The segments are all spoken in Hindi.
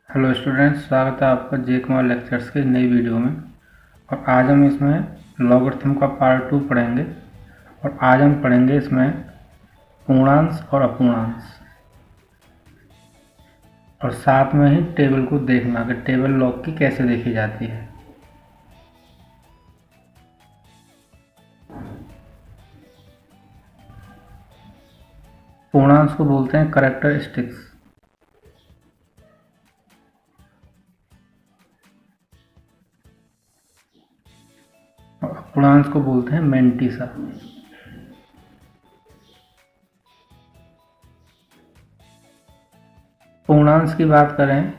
हेलो स्टूडेंट्स, स्वागत है आपका जे कुमार लेक्चर्स के नई वीडियो में। और आज हम इसमें लॉगरिथम का पार्ट 2 पढ़ेंगे। और आज हम पढ़ेंगे इसमें पूर्णांश और अपूर्णांश, और साथ में ही टेबल को देखना कि टेबल लॉग की कैसे देखी जाती है। पूर्णांश को बोलते हैं कैरेक्टरिस्टिक्स, और अपूर्णांश को बोलते हैं मैंटिसा। पूर्णांश की बात करें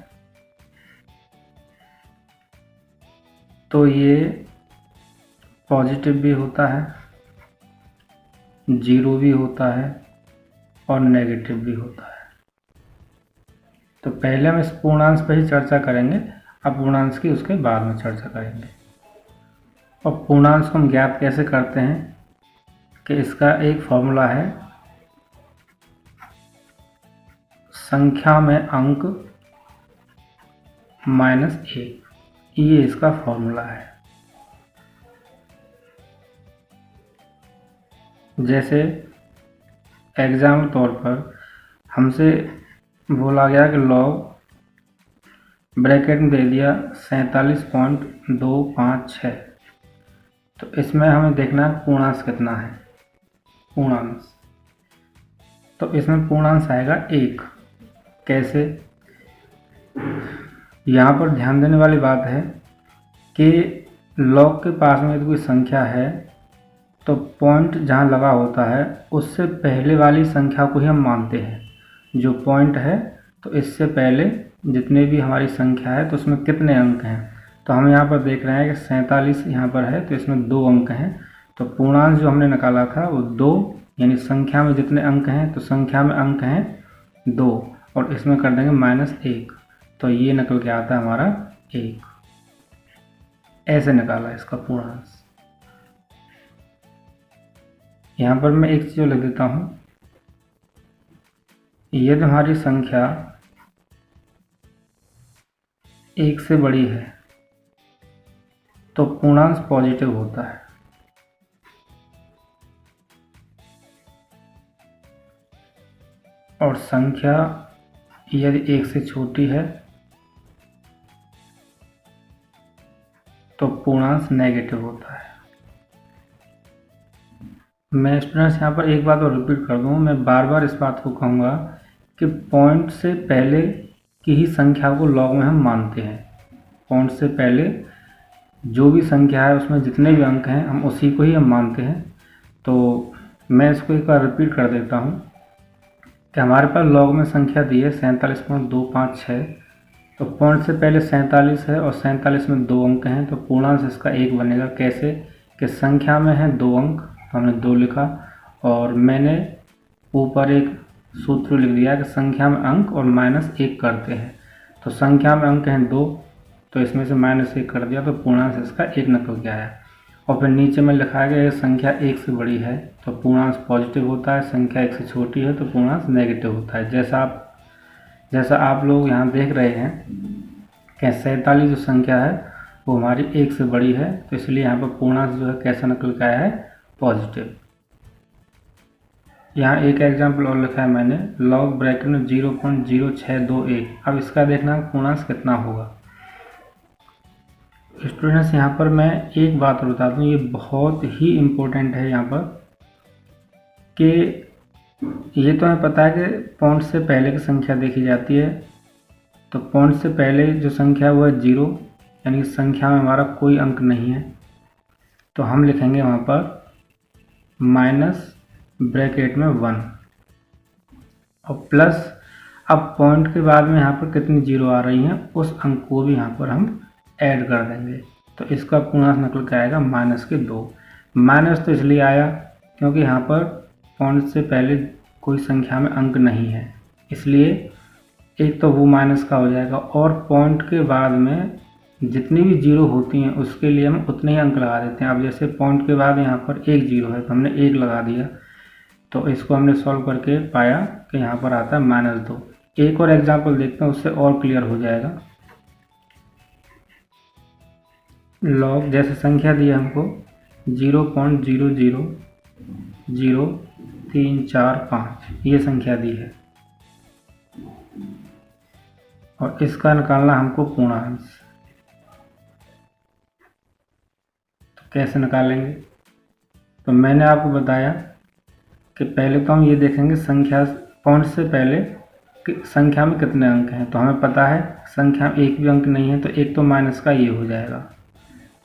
तो ये पॉजिटिव भी होता है, जीरो भी होता है और नेगेटिव भी होता है। तो पहले हम इस पूर्णांश पर ही चर्चा करेंगे, अपूर्णांश की उसके बाद में चर्चा करेंगे। और पूर्णांश को हम ज्ञात कैसे करते हैं कि इसका एक फॉर्मूला है, संख्या में अंक -1, ये इसका फॉर्मूला है। जैसे एग्जाम तौर पर हमसे बोला गया कि लॉग ब्रैकेट में दे दिया 47.256, तो इसमें हमें देखना है पूर्णांश कितना है। पूर्णांश तो इसमें पूर्णांश आएगा 1। कैसे? यहाँ पर ध्यान देने वाली बात है कि लॉग के पास में यदि कोई संख्या है तो पॉइंट जहाँ लगा होता है उससे पहले वाली संख्या को ही हम मानते हैं। जो पॉइंट है तो इससे पहले जितने भी हमारी संख्या है तो उसमें कितने अंक हैं, तो हम यहाँ पर देख रहे हैं कि 47 यहाँ पर है तो इसमें 2 अंक हैं। तो पूर्णांश जो हमने निकाला था वो 2, यानी संख्या में जितने अंक हैं तो संख्या में अंक हैं 2, और इसमें कर देंगे -1, तो ये निकल के आता है हमारा 1। ऐसे निकाला इसका पूर्णांश। यहाँ पर मैं एक चीज़ लिख देता हूँ, यदि हमारी संख्या 1 से बड़ी है तो पूर्णांश पॉजिटिव होता है, और संख्या यदि 1 से छोटी है तो पूर्णांश नेगेटिव होता है। मैं स्टूडेंट्स यहाँ पर एक बात और रिपीट कर दूँ, मैं बार बार इस बात को कहूँगा कि पॉइंट से पहले की ही संख्या को लॉग में हम मानते हैं। पॉइंट से पहले जो भी संख्या है उसमें जितने भी अंक हैं हम उसी को ही हम मानते हैं। तो मैं इसको एक बार रिपीट कर देता हूँ कि हमारे पास लॉग में संख्या दी है 47.256, तो पॉइंट से पहले 47 है और 47 में 2 अंक हैं, तो पूर्णांश इसका 1 बनेगा। कैसे? कि संख्या में है 2 अंक, तो हमने 2 लिखा, और मैंने ऊपर एक सूत्र लिख दिया कि संख्या में अंक और -1 करते हैं। तो संख्या में अंक हैं 2, तो इसमें से -1 कर दिया, तो पूर्णांश इसका 1 निकल के आया। और फिर नीचे में लिखा गया संख्या 1 से बड़ी है तो पूर्णांश पॉजिटिव होता है, संख्या 1 से छोटी है तो पूर्णांश नेगेटिव होता है। जैसा आप लोग यहाँ देख रहे हैं कि 47 जो संख्या है वो हमारी 1 से बड़ी है, तो इसलिए यहाँ पर पूर्णांश जो है कैसा निकल के आया है? पॉजिटिव। यहाँ एक एग्जाम्पल और लिखा है मैंने, लॉग ब्रैकेट में 0.0621। अब इसका देखना पूर्णांश कितना होगा। स्टूडेंट्स यहाँ पर मैं एक बात और बता दूँ, ये बहुत ही इम्पोर्टेंट है यहाँ पर, कि ये तो हमें पता है कि पॉइंट से पहले की संख्या देखी जाती है। तो पॉइंट से पहले जो संख्या है वो है 0, यानी कि संख्या में हमारा कोई अंक नहीं है, तो हम लिखेंगे वहाँ पर माइनस ब्रैकेट में 1 और प्लस। अब पॉइंट के बाद में यहाँ पर कितनी 0 आ रही हैं उस अंक को भी यहाँ पर हम ऐड कर देंगे, तो इसका पूर्णांश निकल के आएगा -2। माइनस तो इसलिए आया क्योंकि यहाँ पर पॉइंट से पहले कोई संख्या में अंक नहीं है, इसलिए एक तो वो माइनस का हो जाएगा, और पॉइंट के बाद में जितनी भी 0 होती हैं उसके लिए हम उतने ही अंक लगा देते हैं। अब जैसे पॉइंट के बाद यहाँ पर एक 0 है तो हमने 1 लगा दिया, तो इसको हमने सॉल्व करके पाया कि यहाँ पर आता है -2। एक और एग्जाम्पल देखते हैं, उससे और क्लियर हो जाएगा। लॉग जैसे संख्या दी है हमको 0.000345 ये संख्या दी है और इसका निकालना हमको पूर्णांश। तो कैसे निकालेंगे? तो मैंने आपको बताया कि पहले तो हम ये देखेंगे संख्या पॉइंट से पहले कि संख्या में कितने अंक हैं। तो हमें पता है संख्या में एक भी अंक नहीं है, तो एक तो माइनस का ये हो जाएगा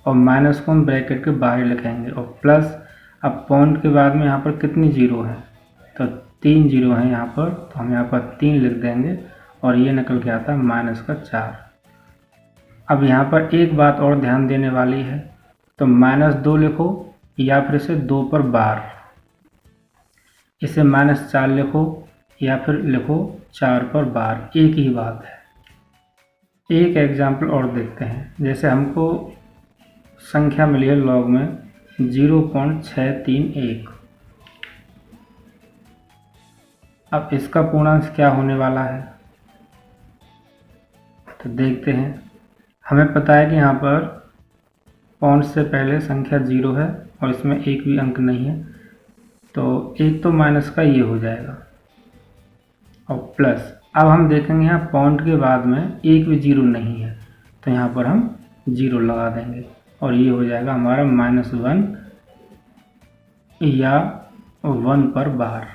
और माइनस को हम ब्रैकेट के बाहर लिखेंगे और प्लस। अब पॉइंट के बाद में यहाँ पर कितनी जीरो है? तो 3 जीरो हैं यहाँ पर, तो हम यहाँ पर 3 लिख देंगे और ये निकल के आता है -4। अब यहाँ पर एक बात और ध्यान देने वाली है, तो -2 लिखो या फिर इसे 2 पर बार, इसे -4 लिखो या फिर लिखो 4 पर बार, एक ही बात है। एक एग्जाम्पल और देखते हैं। जैसे हमको संख्या मिली है लॉग में 0.631। अब इसका पूर्णांश क्या होने वाला है तो देखते हैं। हमें पता है कि यहाँ पर पॉइंट से पहले संख्या 0 है और इसमें एक भी अंक नहीं है, तो एक तो माइनस का ये हो जाएगा और प्लस। अब हम देखेंगे यहाँ पॉइंट के बाद में एक भी 0 नहीं है, तो यहाँ पर हम 0 लगा देंगे और ये हो जाएगा हमारा -1 या 1 पर बार।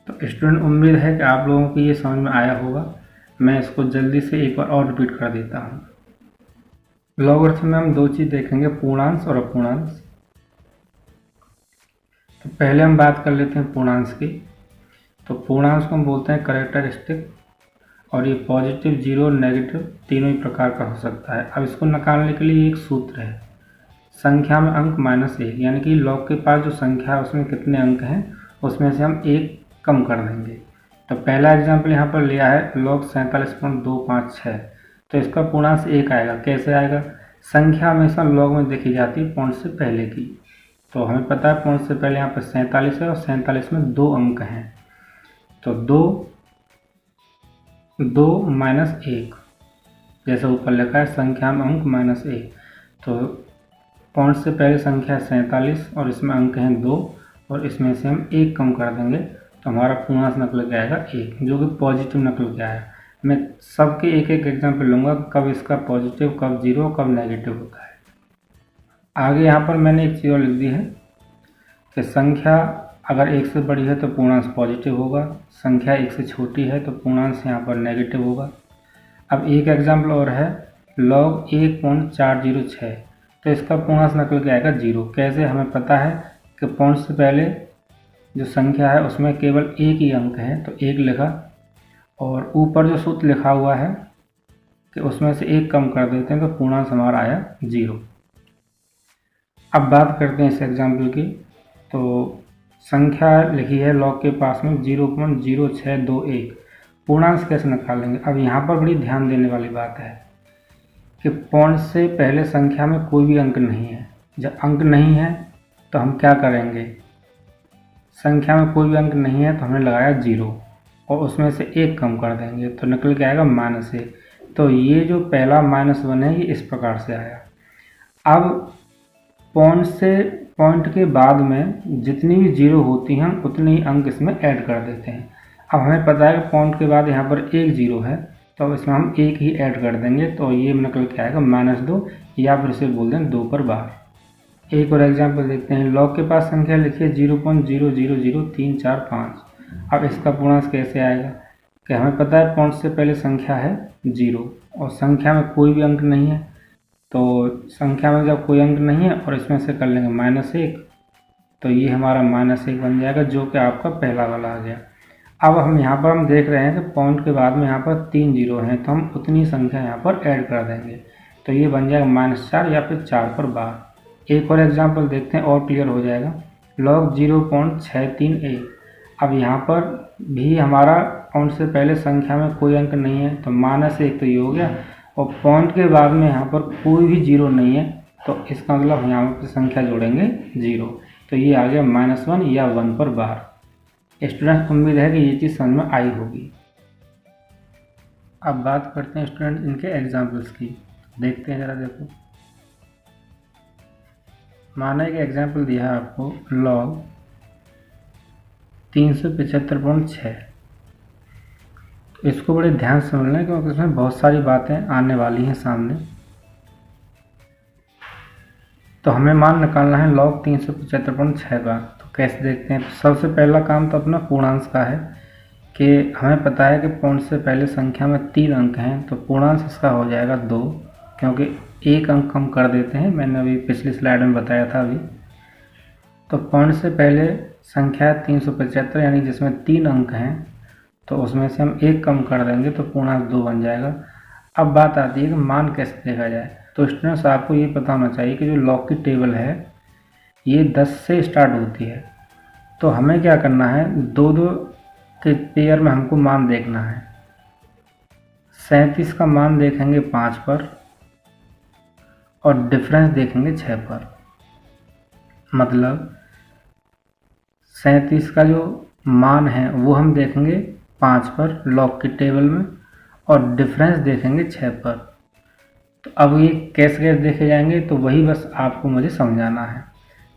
तो स्टूडेंट, उम्मीद है कि आप लोगों को ये समझ में आया होगा। मैं इसको जल्दी से एक बार और रिपीट कर देता हूँ। लॉगरिथम में हम दो चीज़ देखेंगे, पूर्णांश और अपूर्णांश। तो पहले हम बात कर लेते हैं पूर्णांश की। तो पूर्णांश को हम बोलते हैं कैरेक्टरिस्टिक, और ये पॉजिटिव, जीरो, नेगेटिव तीनों ही प्रकार का हो सकता है। अब इसको निकालने के लिए एक सूत्र है, संख्या में अंक -1, यानी कि लॉग के पास जो संख्या है उसमें कितने अंक हैं उसमें से हम एक कम कर देंगे। तो पहला एग्जाम्पल यहाँ पर लिया है लॉग 47.256, तो इसका पूर्णांश 1 आएगा। कैसे आएगा? संख्या हमेशा लॉग में देखी जाती है पॉइंट से पहले की, तो हमें पता है पॉइंट से पहले यहाँ पर 47 है और 47 में 2 अंक हैं, तो 2 -1, जैसे ऊपर लिखा है संख्या में अंक -1, तो पॉइंट से पहले संख्या 47 और इसमें अंक हैं 2 और इसमें से हम 1 कम कर देंगे, तो हमारा पूर्णांश निकल के आएगा 1, जो कि पॉजिटिव निकल के आया। मैं सबके एक एक एग्जाम्पल लूँगा, कब इसका पॉजिटिव, कब जीरो, कब नेगेटिव होता है। आगे यहाँ पर मैंने एक चीज़ और लिख दी है कि संख्या अगर 1 से बड़ी है तो पूर्णांश पॉजिटिव होगा, संख्या 1 से छोटी है तो पूर्णांश यहाँ पर नेगेटिव होगा। अब एक एग्जाम्पल और है लॉग 1.406, तो इसका पूर्णांश निकल के आएगा 0। कैसे? हमें पता है कि पॉइंट से पहले जो संख्या है उसमें केवल एक ही अंक है, तो 1 लिखा और ऊपर जो सूत्र लिखा हुआ है कि उसमें से 1 कम कर देते हैं, तो पूर्णांश हमारा आया 0। अब बात करते हैं इस एग्जाम्पल की। तो संख्या लिखी है लॉग के पास में 0.0621, पूर्णांश कैसे निकालेंगे? अब यहाँ पर बड़ी ध्यान देने वाली बात है कि पॉइंट से पहले संख्या में कोई भी अंक नहीं है। जब अंक नहीं है तो हम क्या करेंगे? संख्या में कोई भी अंक नहीं है तो हमने लगाया 0 और उसमें से 1 कम कर देंगे, तो निकल के आएगा -1। तो ये जो पहला -1 है ये इस प्रकार से आया। अब पॉइंट के बाद में जितनी भी 0 होती हैं उतने ही अंक इसमें ऐड कर देते हैं। अब हमें पता है कि पॉइंट के बाद यहाँ पर एक 0 है, तो अब इसमें हम 1 ही ऐड कर देंगे, तो ये निकल के आएगा -2 या फिर इसे बोल दें 2 पर बार। एक और एग्जाम्पल देखते हैं। लॉग के पास संख्या लिखिए 0.000345। अब इसका पूर्णांश कैसे आएगा? कि हमें पता है पॉइंट से पहले संख्या है 0 और संख्या में कोई भी अंक नहीं है, तो संख्या में जब कोई अंक नहीं है और इसमें से कर लेंगे -1, तो ये हमारा -1 बन जाएगा, जो कि आपका पहला वाला आ गया। अब हम यहाँ पर हम देख रहे हैं कि पॉइंट के बाद में यहाँ पर 3 0 हैं, तो हम उतनी संख्या यहाँ पर ऐड कर देंगे, तो ये बन जाएगा -4 या फिर 4 पर बार। एक और एग्जाम्पल देखते हैं और क्लियर हो जाएगा। लॉग 0.631। अब यहाँ पर भी हमारा पॉइंट से पहले संख्या में कोई अंक नहीं है, तो -1 तो ये हो गया और पॉइंट के बाद में यहाँ पर कोई भी 0 नहीं है, तो इसका मतलब हम यहाँ पर संख्या जोड़ेंगे 0, तो ये आ गया -1 या 1 पर बार। स्टूडेंट्स, उम्मीद है कि ये चीज़ समझ में आई होगी। अब बात करते हैं स्टूडेंट इनके एग्जाम्पल्स की। देखते हैं ज़रा, देखो माना एक एग्जाम्पल दिया है आपको log 375.6। तो इसको बड़े ध्यान से समझना है क्योंकि इसमें बहुत सारी बातें आने वाली हैं सामने। तो हमें मान निकालना है log 375.6 का। तो कैसे देखते हैं? तो सबसे पहला काम तो अपना पूर्णांश का है कि हमें पता है कि पॉइंट से पहले संख्या में 3 अंक हैं, तो पूर्णांश इसका हो जाएगा 2, क्योंकि एक अंक हम कर देते हैं, मैंने अभी पिछली स्लाइड में बताया था अभी। तो पॉइंट से पहले संख्या 375 यानी जिसमें 3 अंक हैं, तो उसमें से हम एक कम कर देंगे तो पूर्णांक 2 बन जाएगा। अब बात आती है कि मान कैसे देखा जाए। तो स्टूडेंट्स आपको ये पता होना चाहिए कि जो लॉग की टेबल है ये 10 से स्टार्ट होती है। तो हमें क्या करना है, 2-2 के पेयर में हमको मान देखना है। 37 का मान देखेंगे 5 पर और डिफरेंस देखेंगे 6 पर। मतलब 37 का जो मान है वो हम देखेंगे 5 पर लॉग की टेबल में और डिफरेंस देखेंगे 6 पर। तो अब ये कैसे कैसे देखे जाएंगे, तो वही बस आपको मुझे समझाना है।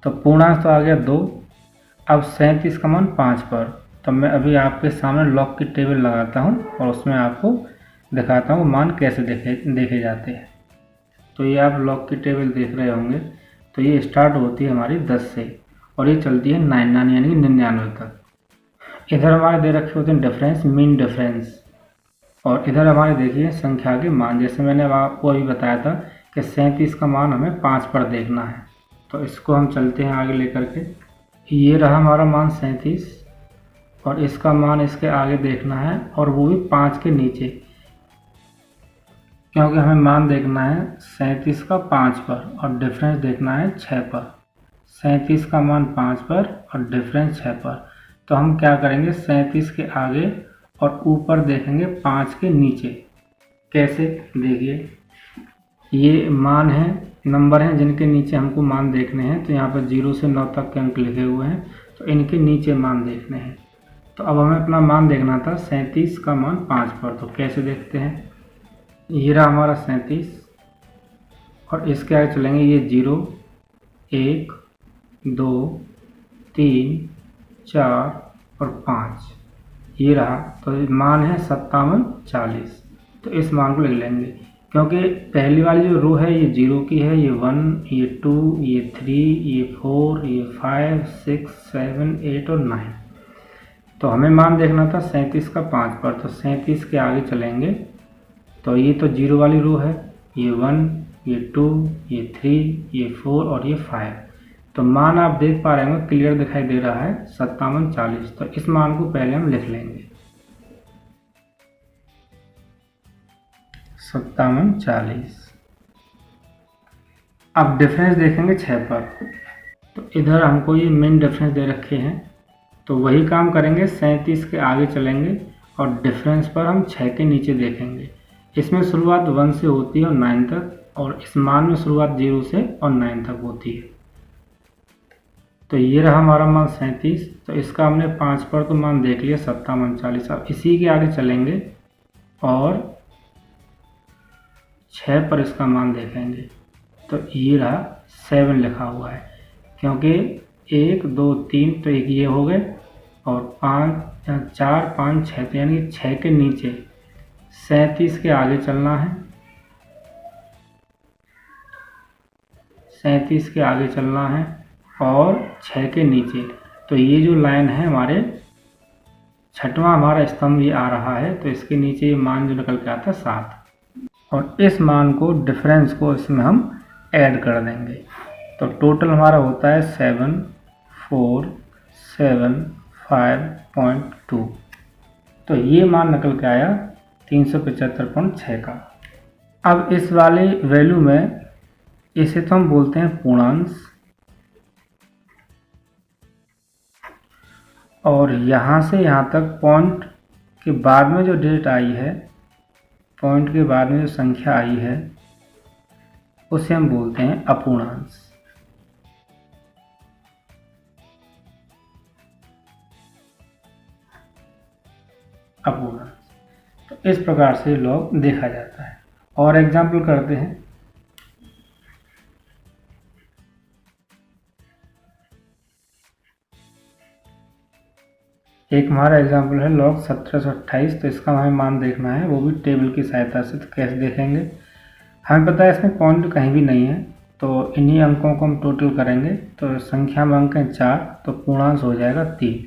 तो पूर्णांक तो आ गया 2। अब 37 का मान 5 पर, तो मैं अभी आपके सामने लॉग की टेबल लगाता हूँ और उसमें आपको दिखाता हूँ मान कैसे देखे जाते हैं। तो ये आप लॉग की टेबल देख रहे होंगे। तो ये स्टार्ट होती है हमारी 10 से और ये चलती है 99 यानी कि 99 तक। इधर हमारे दे रखे होते हैं डिफरेंस, मीन डिफरेंस, और इधर हमारे देखिए संख्या के मान। जैसे मैंने आपको अभी बताया था कि 37 का मान हमें 5 पर देखना है। तो इसको हम चलते हैं आगे लेकर के। ये रहा हमारा मान 37 और इसका मान इसके आगे देखना है और वो भी 5 के नीचे, क्योंकि हमें मान देखना है 37 का 5 पर और डिफरेंस देखना है 6 पर। 37 का मान 5 पर और डिफरेंस 6 पर। तो हम क्या करेंगे, 37 के आगे और ऊपर देखेंगे 5 के नीचे। कैसे? देखिए ये मान है, नंबर हैं जिनके नीचे हमको मान देखने हैं। तो यहाँ पर 0 से 9 तक के अंक लिखे हुए हैं, तो इनके नीचे मान देखने हैं। तो अब हमें अपना मान देखना था 37 का मान 5 पर। तो कैसे देखते हैं, ये रहा हमारा 37 और इसके आगे चलेंगे ये 0, 1, 2, 3, 4 और 5, ये रहा। तो मान है 5740। तो इस मान को लिख लेंगे, क्योंकि पहली वाली जो रो है ये 0 की है, ये 1, ये 2, ये 3, ये 4, ये 5, 6, 7, 8 और 9। तो हमें मान देखना था 37 का 5 पर। तो 37 के आगे चलेंगे तो ये तो 0 वाली रो है, ये 1, ये 2, ये 3, ये 4 और ये 5। तो मान आप देख पा रहे होंगे, क्लियर दिखाई दे रहा है 5740। तो इस मान को पहले हम लिख लेंगे 5740। अब डिफरेंस देखेंगे 6 पर। तो इधर हमको ये मेन डिफरेंस दे रखे हैं, तो वही काम करेंगे, 37 के आगे चलेंगे और डिफरेंस पर हम 6 के नीचे देखेंगे। इसमें शुरुआत 1 से होती है और 9 तक, और इस मान में शुरुआत 0 से और 9 तक होती है। तो ये रहा हमारा मान 37। तो इसका हमने 5 पर तो मान देख लिया 5740। अब इसी के आगे चलेंगे और 6 पर इसका मान देखेंगे। तो ये रहा 7 लिखा हुआ है, क्योंकि 1, 2, 3 तो एक ये हो गए और 4, 5, 6, तो यानी 6 के नीचे 37 के आगे चलना है, 37 के आगे चलना है और 6 के नीचे। तो ये जो लाइन है हमारे 6वां हमारा स्तंभ ये आ रहा है, तो इसके नीचे ये मान जो निकल के आता है 7, और इस मान को डिफरेंस को इसमें हम ऐड कर देंगे। तो टोटल हमारा होता है 7475.2। तो ये मान निकल के आया 375.6 का। अब इस वाले वैल्यू में इसे तो हम बोलते हैं पूर्णांश, और यहाँ से यहाँ तक पॉइंट के बाद में जो डेट आई है, पॉइंट के बाद में जो संख्या आई है, उसे हम बोलते हैं अपूर्णांश। अपूर्णांश। तो इस प्रकार से लॉग देखा जाता है। और एग्जाम्पल करते हैं। एक हमारा एग्जाम्पल है लॉग 1728। तो इसका हमें मान देखना है, वो भी टेबल की सहायता से। तो कैसे देखेंगे? हमें पता है इसमें पॉइंट कहीं भी नहीं है, तो इन्हीं अंकों को हम टोटल करेंगे। तो संख्या में अंक हैं 4, तो पूर्णांश हो जाएगा 3,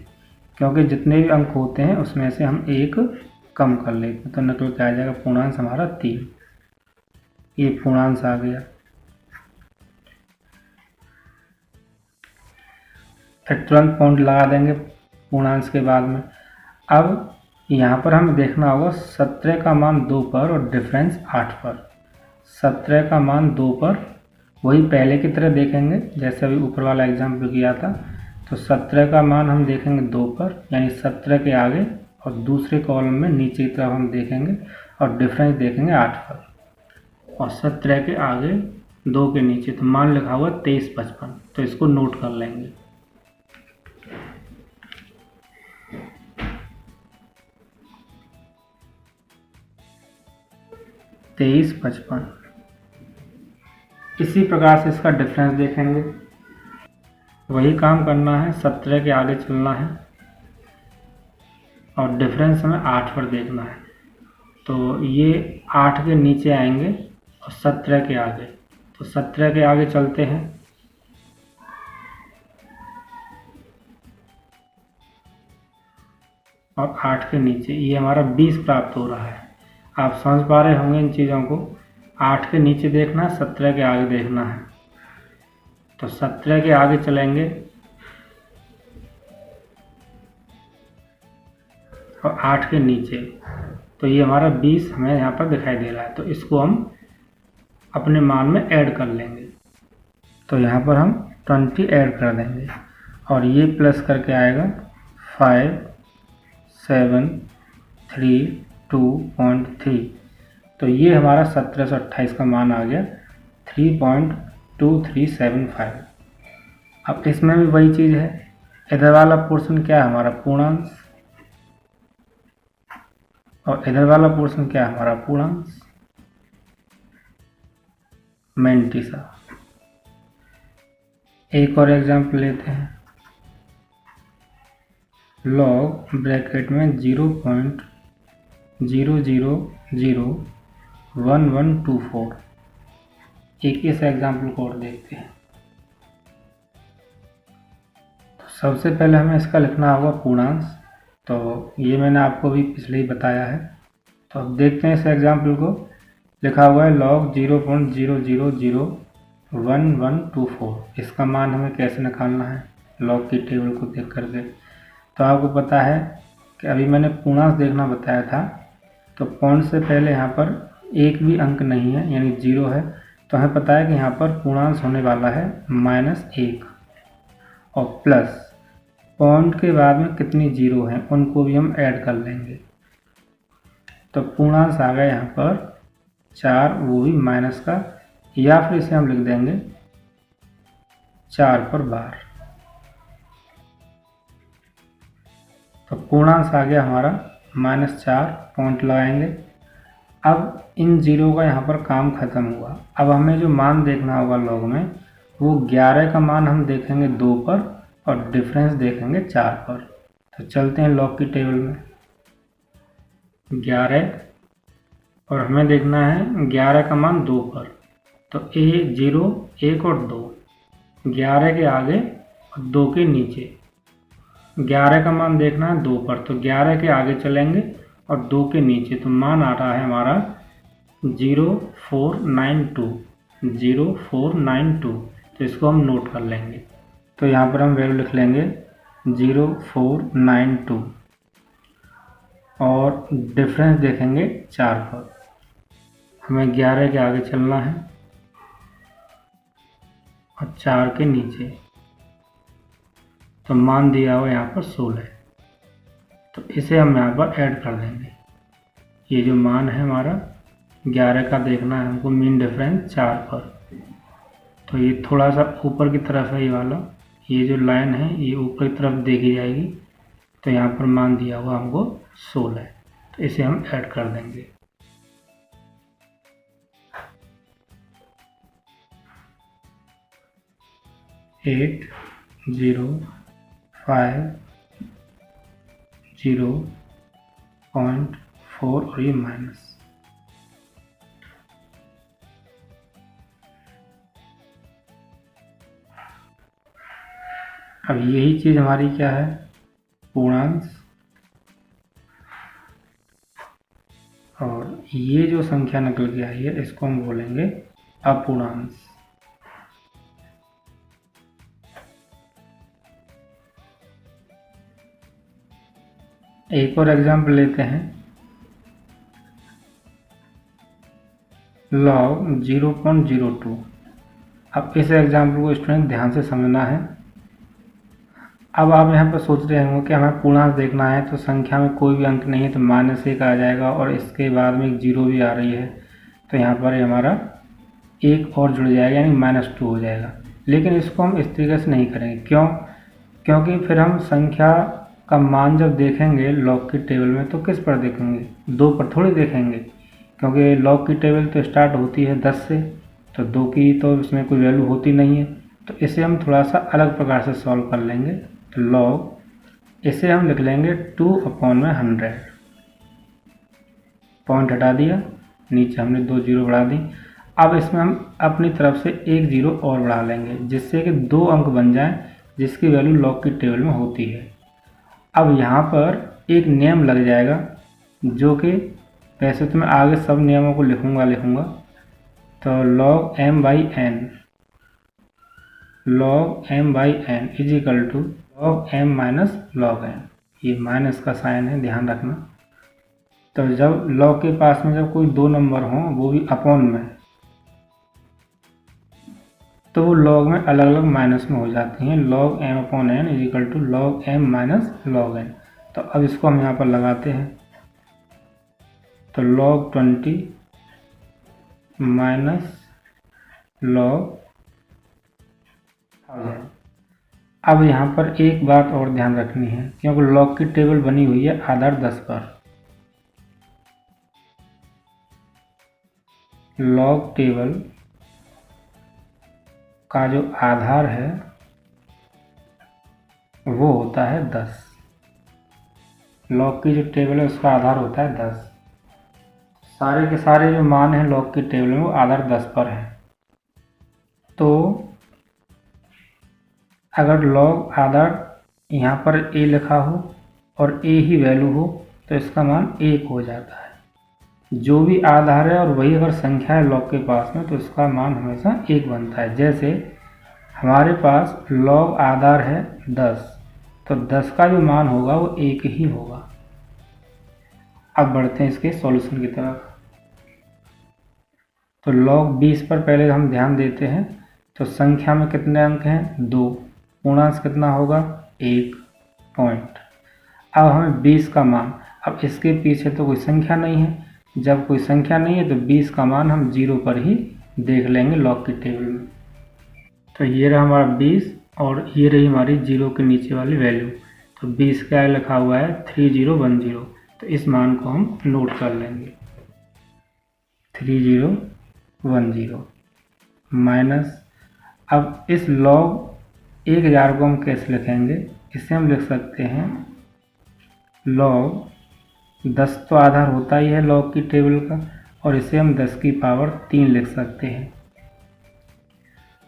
क्योंकि जितने भी अंक होते हैं उसमें से हम एक कम कर लेते हैं, तो निकल के आ जाएगा पूर्णांश हमारा 3। ये पूर्णांश आ गया। फिर तुरंत पॉइंट लगा देंगे पूर्णांश के बाद में। अब यहाँ पर हमें देखना होगा 17 का मान 2 पर और डिफरेंस 8 पर। 17 का मान 2 पर, वही पहले की तरह देखेंगे जैसे अभी ऊपर वाला एग्जाम्पल किया था। तो 17 का मान हम देखेंगे 2 पर, यानी 17 के आगे, और दूसरे कॉलम में नीचे की तरफ हम देखेंगे और डिफरेंस देखेंगे 8 पर, और 17 के आगे 2 के नीचे। तो मान लिखा हुआ 2355, तो इसको नोट कर लेंगे। तेईस 55। इसी प्रकार से इसका डिफरेंस देखेंगे। वही काम करना है, 17 के आगे चलना है और डिफरेंस हमें 8 पर देखना है। तो ये 8 के नीचे आएंगे और 17 के आगे। तो 17 के आगे चलते हैं और 8 के नीचे, ये हमारा 20 प्राप्त हो रहा है। आप समझ पा रहे होंगे इन चीज़ों को। 8 के नीचे देखना है, 17 के आगे देखना है। तो 17 के आगे चलेंगे और 8 के नीचे, तो ये हमारा 20 हमें यहाँ पर दिखाई दे रहा है। तो इसको हम अपने मान में ऐड कर लेंगे। तो यहाँ पर हम 20 ऐड कर देंगे और ये प्लस करके आएगा 5 7 3 2.3। तो ये हमारा 1728 का मान आ गया 3.2375। अब इसमें भी वही चीज़ है, इधर वाला पोर्शन क्या है हमारा पूर्णांश, और इधर वाला पोर्शन क्या है हमारा पूर्णांश, मेंटिसा। एक और एग्जाम्पल लेते हैं। लॉग ब्रैकेट में 0.0001124। एक इस एग्जाम्पल को और देखते हैं। तो सबसे पहले हमें इसका लिखना होगा पूर्णांश। तो ये मैंने आपको भी पिछले ही बताया है। तो अब देखते हैं इस एग्जाम्पल को। लिखा हुआ है लॉग 0.0001124। इसका मान हमें कैसे निकालना है लॉग की टेबल को देख करके। तो आपको पता है कि अभी मैंने पूर्णांश देखना बताया था। तो पॉइंट से पहले यहाँ पर एक भी अंक नहीं है, यानी 0 है। तो हमें पता है कि यहाँ पर पूर्णांश होने वाला है -1 और प्लस पॉइंट के बाद में कितनी 0 हैं उनको भी हम ऐड कर लेंगे। तो पूर्णांश आ गया यहाँ पर 4, वो भी माइनस का, या फिर इसे हम लिख देंगे 4 पर बार। तो पूर्णांश आ गया हमारा -4, पॉइंट लगाएंगे। अब इन 0 का यहाँ पर काम खत्म हुआ। अब हमें जो मान देखना होगा लॉग में, वो 11 का मान हम देखेंगे 2 पर और डिफरेंस देखेंगे 4 पर। तो चलते हैं लॉग की टेबल में। 11 और हमें देखना है 11 का मान 2 पर। तो 0 1 और 2, 11 के आगे और 2 के नीचे। 11 का मान देखना है 2 पर, तो 11 के आगे चलेंगे और 2 के नीचे। तो मान आ रहा है हमारा 0492। 0492, तो इसको हम नोट कर लेंगे। तो यहाँ पर हम वैल्यू लिख लेंगे 0492 और डिफरेंस देखेंगे 4 पर। हमें 11 के आगे चलना है और 4 के नीचे। तो मान दिया हुआ यहाँ पर 16। तो इसे हम यहाँ पर ऐड कर देंगे। ये जो मान है हमारा 11 का देखना है हमको, मीन डिफरेंस 4 पर। तो ये थोड़ा सा ऊपर की तरफ है, ये वाला, ये जो लाइन है ये ऊपर की तरफ देखी जाएगी। तो यहाँ पर मान दिया हुआ हमको 16। तो तो इसे हम ऐड कर देंगे। एट 0.4 और ये माइनस। अब यही चीज हमारी क्या है, पूर्णांश, और ये जो संख्या निकल के आई है इसको हम बोलेंगे अपूर्णांश। एक और एग्जाम्पल लेते हैं, log 0.02। अब इस एग्जाम्पल को स्टूडेंट ध्यान से समझना है। अब आप यहाँ पर सोच रहे होंगे कि हमें पूर्णांश देखना है तो संख्या में कोई भी अंक नहीं है तो -1 आ जाएगा और इसके बाद में एक 0 भी आ रही है तो यहाँ पर हमारा एक और जुड़ जाएगा यानी -2 हो जाएगा। लेकिन इसको हम इस तरीके से नहीं करेंगे। क्यों? क्योंकि फिर हम संख्या का मान जब देखेंगे लॉग की टेबल में तो किस पर देखेंगे, 2 पर थोड़ी देखेंगे, क्योंकि लॉग की टेबल तो स्टार्ट होती है 10 से, तो 2 की तो इसमें कोई वैल्यू होती नहीं है। तो इसे हम थोड़ा सा अलग प्रकार से सॉल्व कर लेंगे। तो लॉग इसे हम लिख लेंगे 2/100। पॉइंट हटा दिया, नीचे हमने 2 0 बढ़ा दी। अब इसमें हम अपनी तरफ से एक 0 और बढ़ा लेंगे जिससे कि 2 अंक बन जाएं जिसकी वैल्यू लॉग की टेबल में होती है। अब यहाँ पर एक नियम लग जाएगा जो कि वैसे तो मैं आगे सब नियमों को लिखूंगा। तो log m/n is equal to log m minus log n। ये माइनस का साइन है, ध्यान रखना। तो जब log के पास में जब कोई 2 नंबर हों वो भी अपॉन में, तो वो log में अलग अलग माइनस में हो जाती हैं। log m/n is equal to log m minus log n। तो अब इसको हम यहाँ पर लगाते हैं। तो log 20 माइनस log 1000। अब यहाँ पर एक बात और ध्यान रखनी है, क्योंकि log की टेबल बनी हुई है आधार 10 पर। log टेबल का जो आधार है वो होता है 10। log की जो टेबल है उसका आधार होता है 10। सारे के सारे जो मान हैं log की टेबल में वो आधार 10 पर है। तो अगर log आधार यहाँ पर a लिखा हो और a ही वैल्यू हो तो इसका मान 1 हो जाता है। जो भी आधार है और वही अगर संख्या है log के पास में तो इसका मान हमेशा 1 बनता है। जैसे हमारे पास log आधार है 10, तो 10 का जो मान होगा वो 1 ही होगा। अब बढ़ते हैं इसके सॉल्यूशन की तरफ। तो log 20 पर पहले हम ध्यान देते हैं। तो संख्या में कितने अंक हैं? 2। पूर्णांश कितना होगा? 1 पॉइंट। अब हमें 20 का मान, अब इसके पीछे तो कोई संख्या नहीं है। जब कोई संख्या नहीं है तो 20 का मान हम 0 पर ही देख लेंगे log की टेबल में। तो ये रहा हमारा 20 और ये रही हमारी 0 के नीचे वाली वैल्यू। तो 20 क्या लिखा हुआ है? 3010। तो इस मान को हम नोट कर लेंगे। 3010 माइनस, अब इस log 1000 को हम कैसे लिखेंगे? इसे हम लिख सकते हैं log 10 तो आधार होता ही है log की टेबल का, और इसे हम 10 की पावर 3 लिख सकते हैं।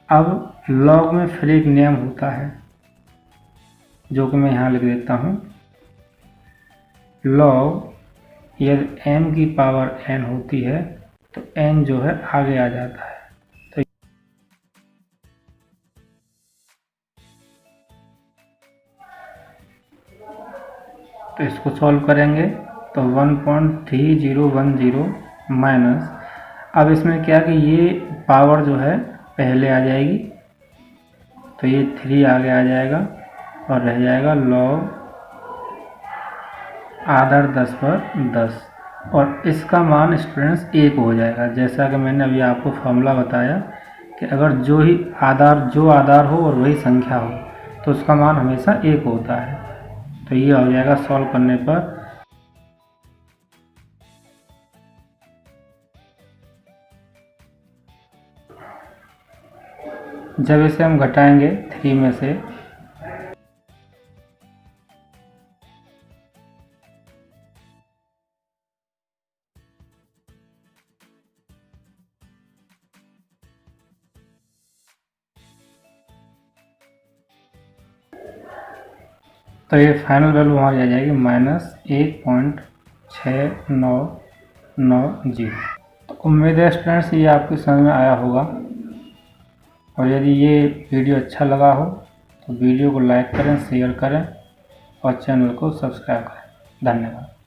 अब log में फिर एक नियम होता है जो कि मैं यहाँ लिख देता हूँ। log यदि m की पावर n होती है तो n जो है आगे आ जाता है। तो इसको सॉल्व करेंगे तो 1.3010 माइनस, अब इसमें क्या कि ये पावर जो है पहले आ जाएगी तो ये 3 आगे आ जाएगा और रह जाएगा log आधार 10 पर 10, और इसका मान स्टूडेंट्स 1 हो जाएगा। जैसा कि मैंने अभी आपको फॉर्मूला बताया कि अगर जो आधार हो और वही संख्या हो तो उसका मान हमेशा 1 होता है। तो ये हो जाएगा सॉल्व करने पर जब इसे हम घटाएंगे 3 में से तो ये फाइनल वैल्यू हमारी आ जाएगी -1.6990। तो उम्मीद है स्टूडेंट्स ये आपकी समझ में आया होगा, और यदि ये वीडियो अच्छा लगा हो तो वीडियो को लाइक करें, शेयर करें और चैनल को सब्सक्राइब करें। धन्यवाद।